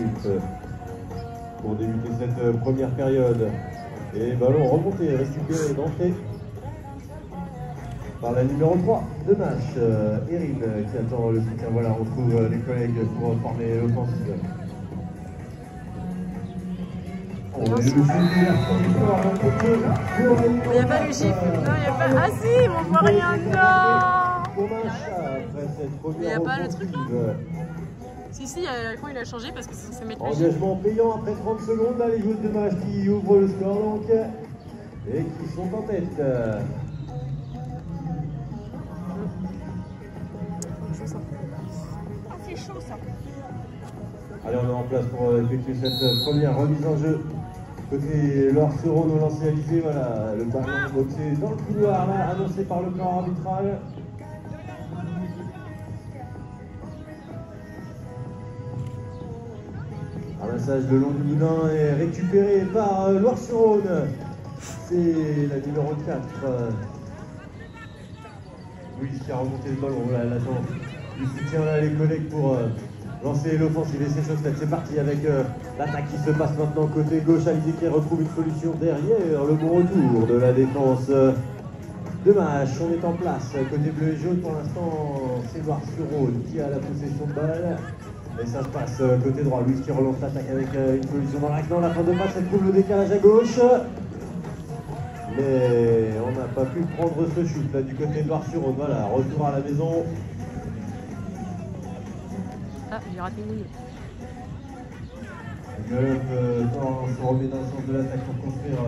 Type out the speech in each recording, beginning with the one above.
minutes pour débuter cette première période. Et ballon remonté, récupéré d'entrée par la numéro 3 de match, Erin, qui attend le soutien. Voilà, on retrouve les collègues pour former l'offensive. Il n'y a pas le gifle. Non, il n'y a pas. Ah si, on voit rien. Non. Il n'y a pas le truc là. Si, quand il a changé parce que c'est censé mettre le gifle. Engagement payant après 30 secondes. Là, les joueurs de match qui ouvrent le score donc et qui sont en tête. C'est chaud ça. Allez, on est en place pour effectuer cette première remise en jeu. Côté Loire-sur-Rhône au lancer alizé, voilà, le ballon boxé dans le couloir là, annoncé par le corps arbitral. Ramassage de long du boudin est récupéré par Loire-sur-Rhône. C'est la numéro 4. Louise qui a remonté le ballon, voilà, elle attend du soutien là les collègues pour lancer l'offensive et ses chaussettes. C'est parti avec l'attaque qui se passe maintenant côté gauche. Alizé qui retrouve une solution derrière le bon retour de la défense de match. On est en place côté bleu et jaune. Pour l'instant, c'est Loire-sur-Rhône qui a la possession de balle. Et ça se passe côté droit. Louise qui relance l'attaque avec une solution dans l'axe. Dans la fin de match, elle trouve le décalage à gauche. Mais on n'a pas pu prendre ce shoot là du côté de Loire-sur-Rhône. Voilà, retour à la maison. Ah, j'ai raté une minute. Golf se remet dans le sens de l'attaque pour construire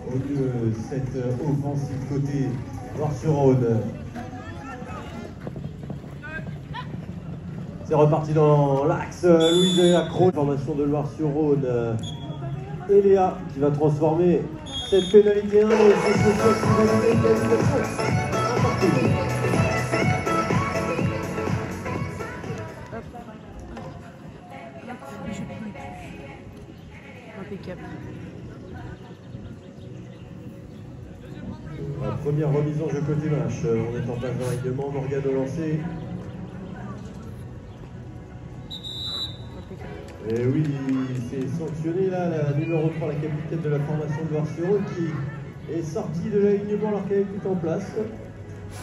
au mieux cette offensive côté Loire-sur-Rhône. C'est reparti dans l'axe. Louise accro. Formation de Loire-sur-Rhône. Et Léa qui va transformer cette pénalité 1 et c'est ce qui va donner une qualification importante. Impeccable. La première remise en jeu côté match. On est en place d'un règlement. Morgane au lancer. Et oui, c'est sanctionné là, la numéro 3, la capitaine de la formation de Loire-sur-Rhône qui est sortie de l'alignement alors qu'elle est toute en place.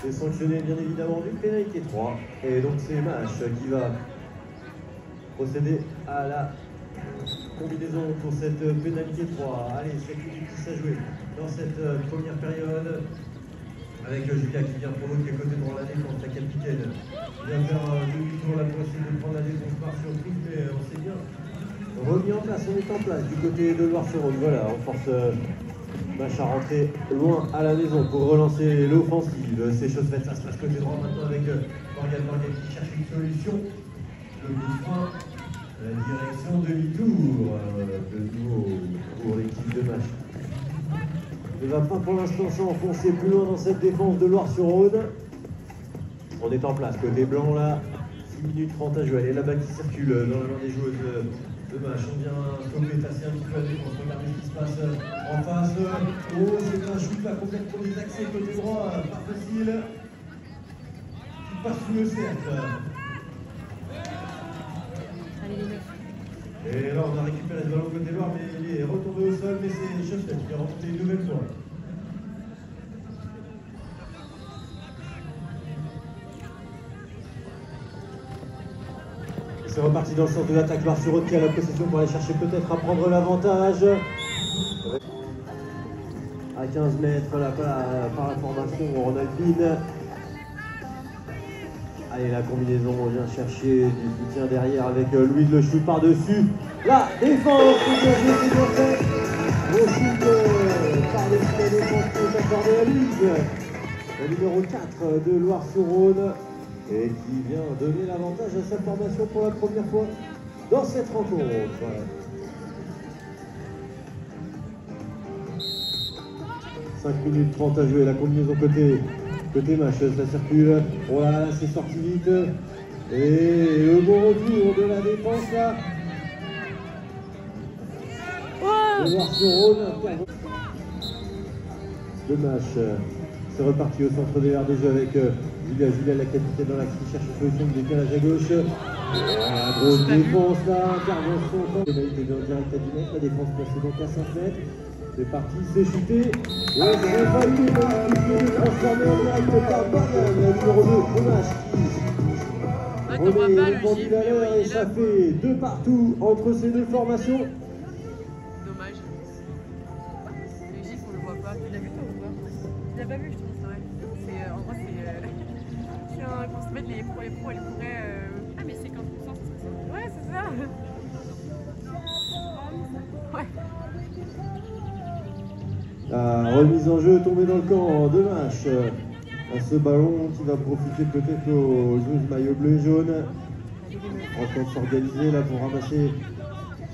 C'est sanctionné bien évidemment du pénalité 3. Et donc c'est Mach qui va procéder à la combinaison pour cette pénalité 3. Allez, 7 minutes qui s'est joué dans cette première période. Avec Julia qui vient pour l'autre qui est côté droit la défense, la capitaine qui vient faire demi-tour là pour essayer de prendre la défense par surprise, mais on s'est bien remis en place, on est en place du côté de Loire-sur-Rhône. Voilà, on force Mach à rentrer loin à la maison pour relancer l'offensive. Ces choses faites, ça se passe côté droit maintenant avec Morgane qui cherche une solution. Le coup de frein, la direction demi-tour de nouveau pour l'équipe de Mach. Ne va pas pour l'instant s'enfoncer plus loin dans cette défense de Loire-sur-Rhône. On est en place, côté blanc là, 6 minutes 30 à jouer. Elle est là-bas qui circule dans le genre des joueuses de match. On vient stopper, tasser un petit peu la défense, regardez ce qui se passe en face. Oh, c'est un shoot là complètement désaxé côté droit, pas facile. Qui passe sous le cercle. Allez les meufs. Et là on a récupéré le ballon côté droit, mais il est retombé au sol, mais c'est Chaussette qui est remonté une nouvelle fois. C'est reparti dans le sens de l'attaque. Loire-sur-Rhône qui a la possession pour aller chercher peut-être à prendre l'avantage. À 15 mètres là par la formation Ronaldine. Allez, la combinaison, on vient chercher du soutien derrière avec Louise, le shoot par-dessus. La défense, c'est bien joué, c'est bien fait. Au shoot par-dessus la défense qui est accordée à Louise. Le numéro 4 de Loire-sur-Rhône. Et qui vient donner l'avantage à sa formation pour la première fois dans cette rencontre. 5 minutes 30 à jouer, la combinaison côté match, ça circule. Voilà, c'est sorti vite. Et le bon retour de la défense là. De Loire-sur-Rhône. Le match, c'est reparti au centre de l'air de jeu avec Julia, la capitaine dans l'axe qui cherche une solution de décalage à gauche. La grosse défense là, intervention. Pénalité en direct à 10 mètres, la défense passée donc à 5 mètres. C'est parti, c'est chuté. Et c'est validé, transformé en direct par Marianne, la numéro 2, Dommage qui remet le pendule à l'heure et ça fait 2 partout entre ces deux formations. Dommage. Le gif, on le voit pas. Tu l'as vu toi ou pas? Tu l'as pas vu, je trouve, c'est vrai. En gros, c'est qu'on se mette les pros, elle pourrait. Ah, mais 50%, c'est ça? Ouais, c'est ça. Ouais. La remise en jeu tombée dans le camp de Mâche. À ce ballon qui va profiter peut-être aux joueuses maillot bleu et jaune. En train de s'organiser là pour ramasser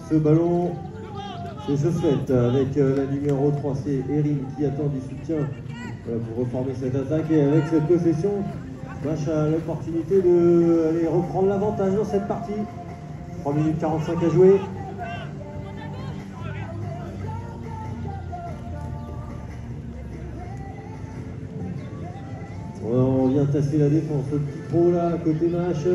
ce ballon. C'est Josette avec la numéro 3, c'est Erin qui attend du soutien pour reformer cette attaque. Et avec cette possession, Mâche a l'opportunité d'aller reprendre l'avantage dans cette partie. 3 minutes 45 à jouer. On vient tasser la défense, le petit pro là, côté Mâche,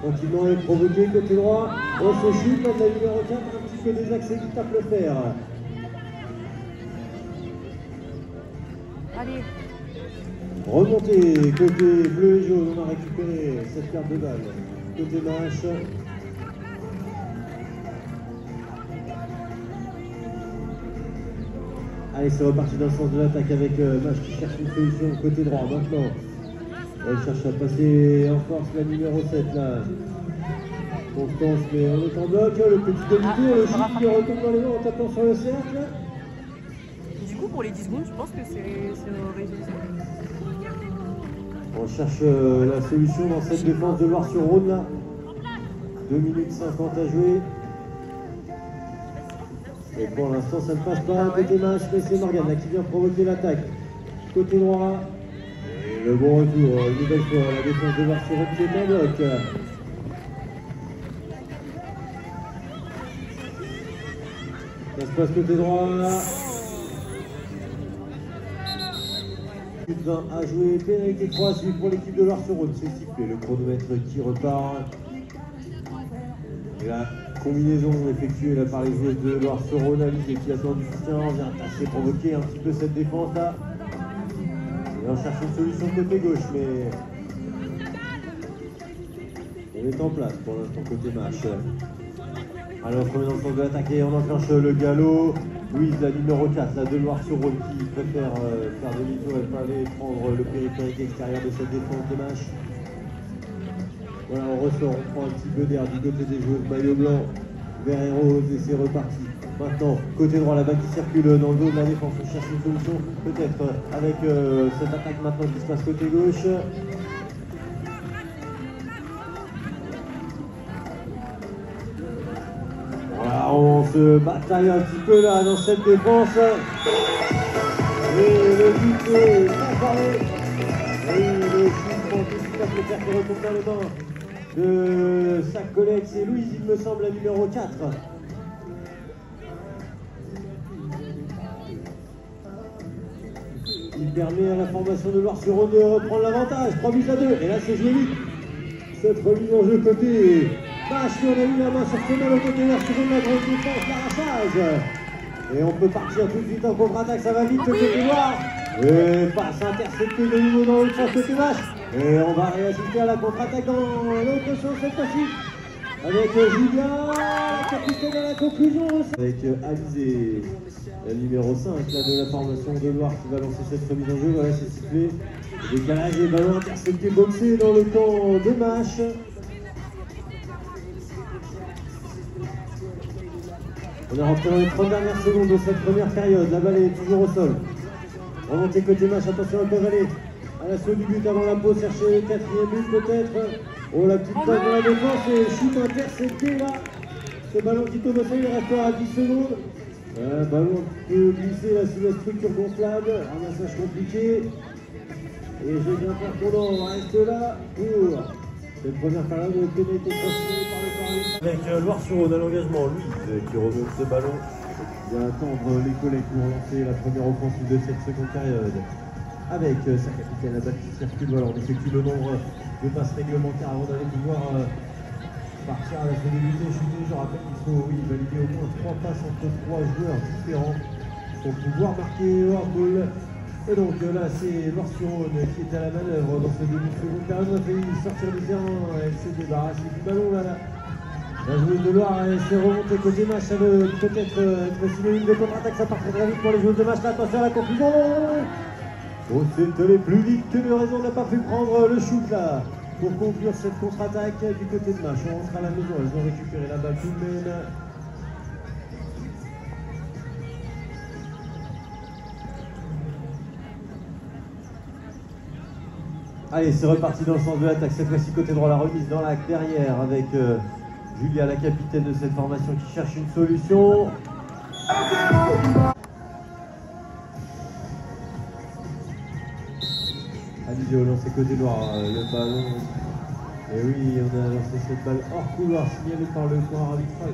tranquillement est provoqué, côté droit, on se chute, la numéro 4, un petit peu désaxé qui tape le fer. Allez. Remontée, côté bleu et jaune, on a récupéré cette carte de balle, côté Mâche. Allez, c'est reparti dans le sens de l'attaque avec Mâche qui cherche une solution côté droit maintenant. Elle cherche à passer en force la numéro 7 là. Constance, mais on est en bloc. Le petit comité, le chute qui retombe dans les mains en tapant sur le cercle. Du coup, pour les 10 secondes, je pense que c'est réussi. On cherche la solution dans cette défense de Loire-sur-Rhône là. 2 minutes 50 à jouer. Et pour l'instant, ça ne passe pas. Côté Mâche, mais c'est Morgane là qui vient provoquer l'attaque. Côté droit. Et le bon retour, une nouvelle fois, la défense de Loire-sur-Rhône qui est en bloc. Ça se passe côté droit. 20 à jouer, pénalité 3 suivi pour l'équipe de Loire-sur-Rhône. C'est sifflé, le chronomètre qui repart. Et la combinaison effectuée là, par les joueurs de Loire-sur-Rhône, Alice qui attend du soutien, vient tâcher provoquer un petit peu cette défense là. Et on cherche une solution côté gauche, mais on est en place pour l'instant côté Mâche. Allez, on se remet dans le sens de l'attaque et on enclenche le galop. Louise, la numéro 4, la de Loire-sur-Rhône qui préfère faire demi-tour et pas aller prendre le périphérique extérieur de cette défense de Mâche. Voilà, on ressort, on prend un petit peu d'air du côté des joueurs maillot blanc, vert et rose et c'est reparti. Maintenant, côté droit, la balle qui circule dans le dos de la défense, on cherche une solution peut-être avec cette attaque maintenant qui se passe côté gauche. Voilà, on se bataille un petit peu là dans cette défense. Et le but est préparé. Et le chute pour tout à le faire qui retombe dans les mains de sa collègue, c'est Louise, il me semble, la numéro 4. Il permet à la formation de Loire-sur-Rhône de reprendre l'avantage. 3 buts à 2. Et là, c'est joué vite. Cette remise en jeu côté Mâche, on a eu la main sur ce mal au côté Loire-sur-Rhône, la grosse défense, l'arrachage. Et on peut partir tout de suite en contre-attaque, ça va vite côté Loire. Et passe interceptée de nouveau dans l'autre sens côté Mâche. Et on va réassister à la contre-attaque dans l'autre sens cette fois-ci. Avec Julia, capitaine à la conclusion. Avec Alizé, la numéro 5 là, de la formation de Loire qui va lancer cette remise en jeu. Voilà, c'est sifflé. Décalage et ballon intercepté, boxé dans le camp de Mâche. On est rentré dans les 30 dernières secondes de cette première période. La balle est toujours au sol. Remontée côté Mâche, attention, elles peuvent aller à l'assaut du but avant la pause, chercher le 4e but peut-être. Oh, la petite passe de la défense et chute intercepté là. Ce ballon qui tombe au sol, il restera à 10 secondes. Ballon un petit peu glissé là sous la structure gonflable. Ramassage compliqué. Et je viens faire pendant, on reste là pour cette première période de pénalité transférée par le Paris. Avec Loire-sur-Rhône à l'engagement, Louise qui remonte ce ballon. Il va attendre les collègues pour lancer la première offensive de cette seconde période. Avec sa capitaine, la balle qui circule, voilà, on effectue le nombre de passes réglementaires avant d'aller pouvoir partir à la fin débuter, chuter. Je rappelle qu'il faut valider au moins 3 passes entre 3 joueurs différents pour pouvoir marquer hors-ball. Et donc là, c'est Loire-sur-Rhône qui est à la manœuvre dans ce début de seconde période. On a failli sortir du terrain, elle s'est débarrassée du ballon là. La joueuse de Loire, elle s'est remontée côté match, ça veut peut-être être synonyme de contre-attaque, ça part très vite pour les joueuses de match. Là, attention à la conclusion. Oh, c'est allé plus vite que le réseau n'a pas pu prendre le shoot là. Pour conclure cette contre-attaque du côté de match, on rentre à la maison, elles ont récupéré la balle tout de même. Allez, c'est reparti dans le sens de l'attaque, cette fois-ci côté droit, la remise dans l'axe derrière avec Julia, la capitaine de cette formation qui cherche une solution. Alizé au lancer côté droit, le ballon. Et oui, on a lancé cette balle hors couloir, signalée par le corps arbitral.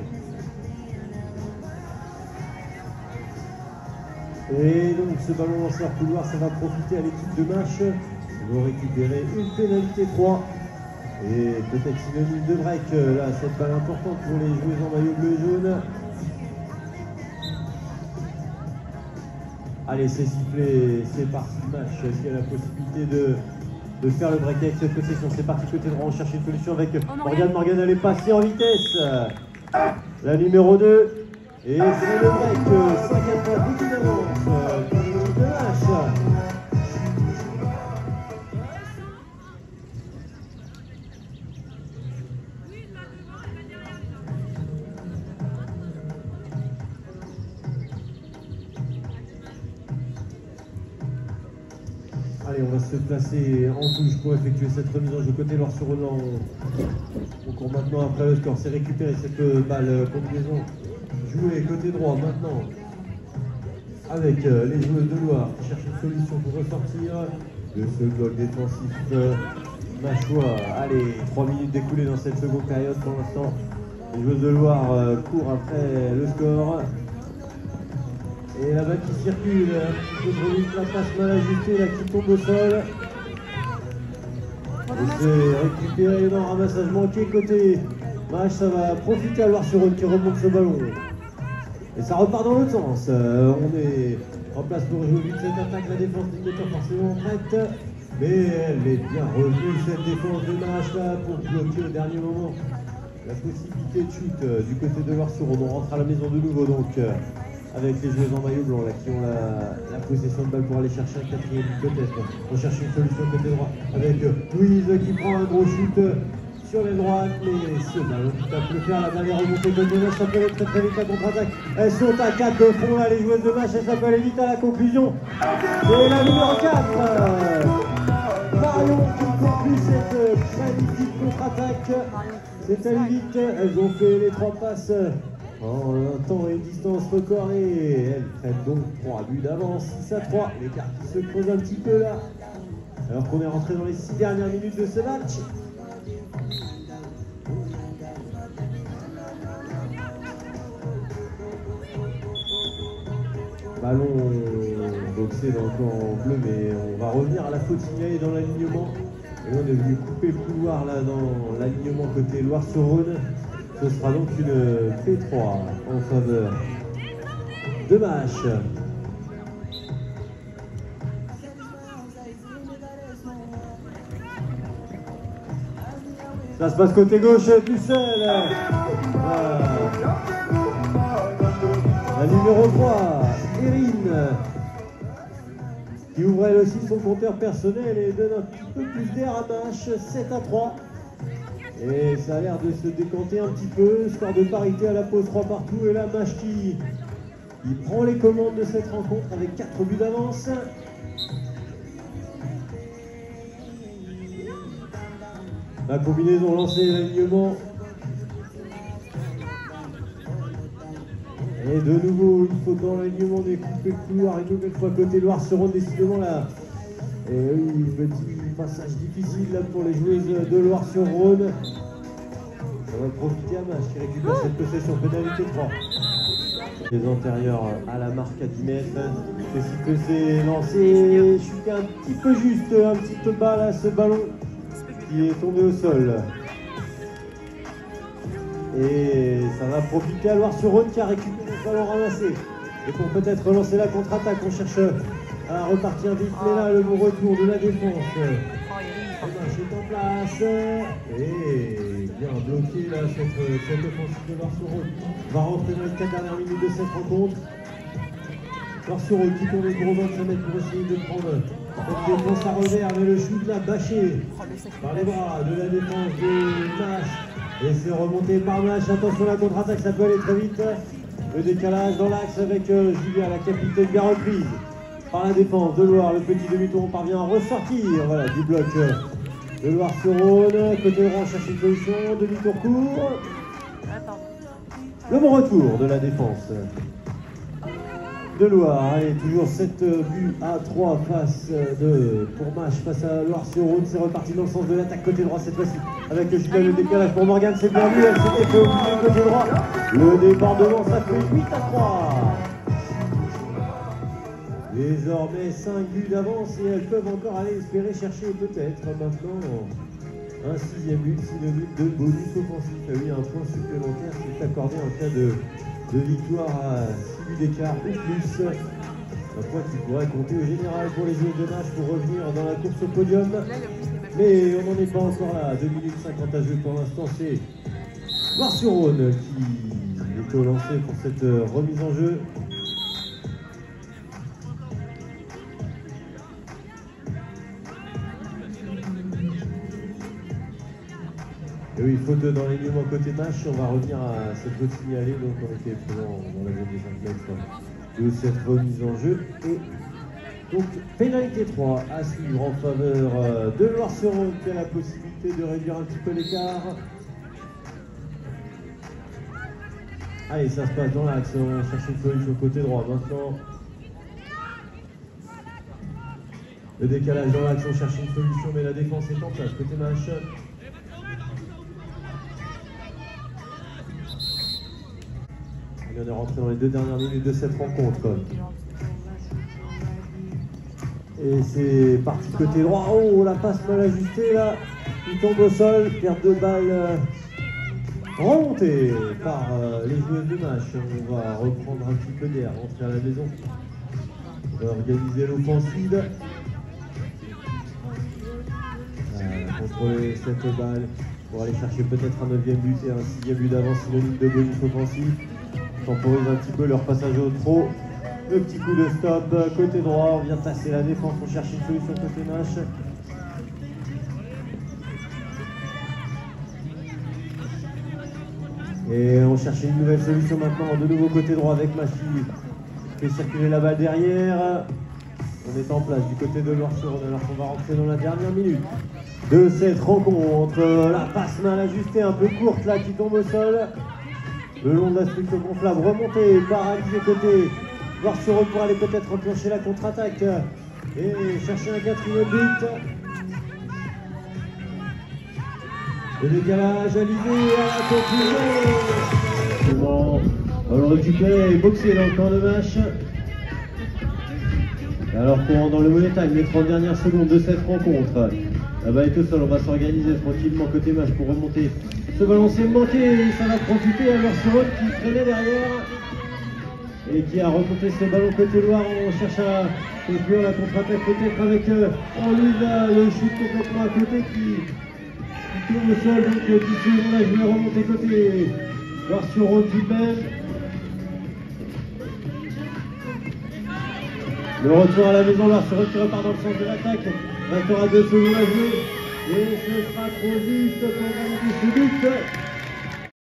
Et donc ce ballon lancé hors couloir, ça va profiter à l'équipe de match. Ils vont récupérer une pénalité 3. Et peut-être synonyme de break, là, cette balle importante pour les joueuses en maillot bleu et jaune. Allez, c'est sifflé, c'est parti le match. Est-ce qu'il y a la possibilité de faire le break avec cette possession? C'est parti côté droit, on cherche une solution avec Morgane. Morgane, elle est passée en vitesse. La numéro 2. Et c'est le break, 5 à 3, beaucoup d'avance pour l'équipe de match. Allez, on va se placer en touche pour effectuer cette remise en jeu côté Loire-sur-Rhône. On court maintenant après le score. C'est récupérer cette balle combinaison jouée côté droit maintenant avec les joueuses de Loire qui cherchent une solution pour ressortir de ce bloc défensif Machois. Allez, 3 minutes découlées dans cette seconde période pour l'instant. Les joueuses de Loire courent après le score. Et la balle qui circule, un petit peu trop vite, la passe mal ajustée, là qui tombe au sol. Et c'est récupéré dans un ramassage manqué côté match, ça va profiter à Loire-sur-Rhône qui remonte ce ballon. Et ça repart dans l'autre sens. On est en place pour jouer vite cette attaque, la défense n'est pas forcément prête. Mais elle est bien revenue cette défense de match là pour bloquer au dernier moment la possibilité de shoot du côté de Loire-sur-Rhône. On rentre à la maison de nouveau donc. Avec les joueuses en maillot blanc là, qui ont la possession de balle pour aller chercher un quatrième peut-être. On cherche une solution côté droit avec Louise qui prend un gros shoot sur les droites, mais ce ballon qui tape le fer, la balle est remontée côté gauche, ça peut aller très très vite la contre-attaque. Elles sont à 4 de front là, les joueuses de match, et ça peut aller vite à la conclusion. Et la numéro 4, Marion qui conclut cette magnifique contre-attaque. C'est allé vite, elles ont fait les 3 passes. En un temps et une distance record et elles prennent donc 3 buts d'avance, 6 à 3. L'écart qui se creuse un petit peu là. Alors qu'on est rentré dans les 6 dernières minutes de ce match. Ballon boxé dans le camp bleu, mais on va revenir à la faute signalée dans l'alignement. Et là on est venu couper le couloir là dans l'alignement côté Loire-sur-Rhône. Ce sera donc une P3 en faveur de match. Ça se passe côté gauche, Pucelle. La numéro 3, Erin, qui ouvre elle aussi son compteur personnel et donne un petit peu plus d'air à match, 7 à 3. Et ça a l'air de se décanter un petit peu, score de parité à la pause 3 partout. Et là, match qui prend les commandes de cette rencontre avec 4 buts d'avance. La combinaison lancée, l'alignement. Et de nouveau, une faute dans l'alignement des coupés de couloir. Une nouvelle fois côté Loire-sur-Rhône, décidément là. Et oui, petit passage difficile là pour les joueuses de Loire-sur-Rhône. Ça va profiter à match qui récupère cette possession, pénalité 3. Les antérieurs à la marque à 10 mètres. C'est lancé, chuté un petit peu juste, un petit peu bas là ce ballon qui est tombé au sol. Et ça va profiter à Loire-sur-Rhône qui a récupéré le ballon ramassé. Et pour peut-être relancer la contre-attaque, on cherche à repartir vite. Mais là, le bon retour de la défense. Dommage est en place. Et bien bloqué là, cette offensive de Loire-sur-Rhône. Va rentrer dans les 4 dernières minutes de cette rencontre. Loire-sur-Rhône qui tourne le gros 25 mètres pour essayer de prendre cette défense à revers. Mais le shoot là, bâché par les bras de la défense de Mache. Et c'est remonté par Mache. Attention, la contre-attaque, ça peut aller très vite. Le décalage dans l'axe avec Julien, la capitaine bien reprise par la défense de Loire. Le petit demi-tour parvient à ressortir voilà, du bloc de Loire-sur-Rhône. Côté droit, on cherche une solution. Demi-tour court. Le bon retour de la défense de Loire. Allez, toujours 7 buts à 3 pour Mache face à Loire-sur-Rhône. C'est reparti dans le sens de l'attaque côté droit cette fois-ci. Avec Julien, le décalage pour Morgane, c'est bien vu. Elle s'était fait oublier côté droit. Le débordement, ça fait 8 à 3. Désormais 5 buts d'avance et elles peuvent encore aller espérer chercher peut-être maintenant un 6e but, synonyme de bonus offensif. Oui, un point supplémentaire qui est accordé en cas de victoire à 6 buts d'écart ou plus. Un point qui pourrait compter au général pour les joueurs de Mache pour revenir dans la course au podium. Mais on n'en est pas encore là. 2 minutes 50 à jouer pour l'instant. C'est Loire-sur-Rhône qui est au lancer pour cette remise en jeu. Et oui, faute dans l'alignement côté Mache, on va revenir à cette faute signalée, donc on était présent dans la zone des 5 mètres de cette remise en jeu. Et donc pénalité 3 à suivre en faveur de Loire-sur-Rhône qui a la possibilité de réduire un petit peu l'écart. Allez, ça se passe dans l'axe, on cherche une solution côté droit maintenant. Le décalage dans l'axe, on cherche une solution, mais la défense est en place côté Mache. On est rentré dans les 2 dernières minutes de cette rencontre. Et c'est parti côté droit. Oh, la passe mal ajustée là. Il tombe au sol. Perte de balle remontée par les joueuses de Mache. On va reprendre un petit peu d'air, rentrer à la maison. On va organiser l'offensive. Contrôler cette balle pour aller chercher peut-être un 9e but et un 6e but d'avance, synonyme de bonus offensif. Temporise un petit peu leur passage au trot. Le petit coup de stop côté droit, on vient tasser la défense, on cherche une solution côté Mache. Et on cherche une nouvelle solution maintenant, de nouveau côté droit avec Mache qui fait circuler la balle derrière. On est en place du côté de Loire-sur-Rhône alors qu'on va rentrer dans la dernière minute de cette rencontre. La passe mal ajustée, un peu courte là qui tombe au sol. Le long de la structure gonflable, remontée par Alizé côté Loire-sur-Rhône pour aller peut-être enclencher la contre-attaque et chercher un 4e but. Le décalage, Alizé à la conclusion. On va le récupérer et boxer dans le camp de Mache. Alors qu'on dans le money time, les 30 dernières secondes de cette rencontre. La balle est au sol, on va s'organiser tranquillement côté Mache pour remonter. Ce ballon s'est manqué et ça va profiter à Loire-sur-Rhône qui traînait derrière et qui a remonté ce ballon côté Loire. On cherche à conclure la contre-attaque peut-être avec le shoot complètement à côté qui tourne au sol. Donc 10 secondes là, je vais remonter côté Loire-sur-Rhône tout de même. Le retour à la maison, Loire-sur-Rhône qui repart dans le sens de l'attaque. Restera 2 secondes à jouer. Et ce sera trop vite pour valider ce but.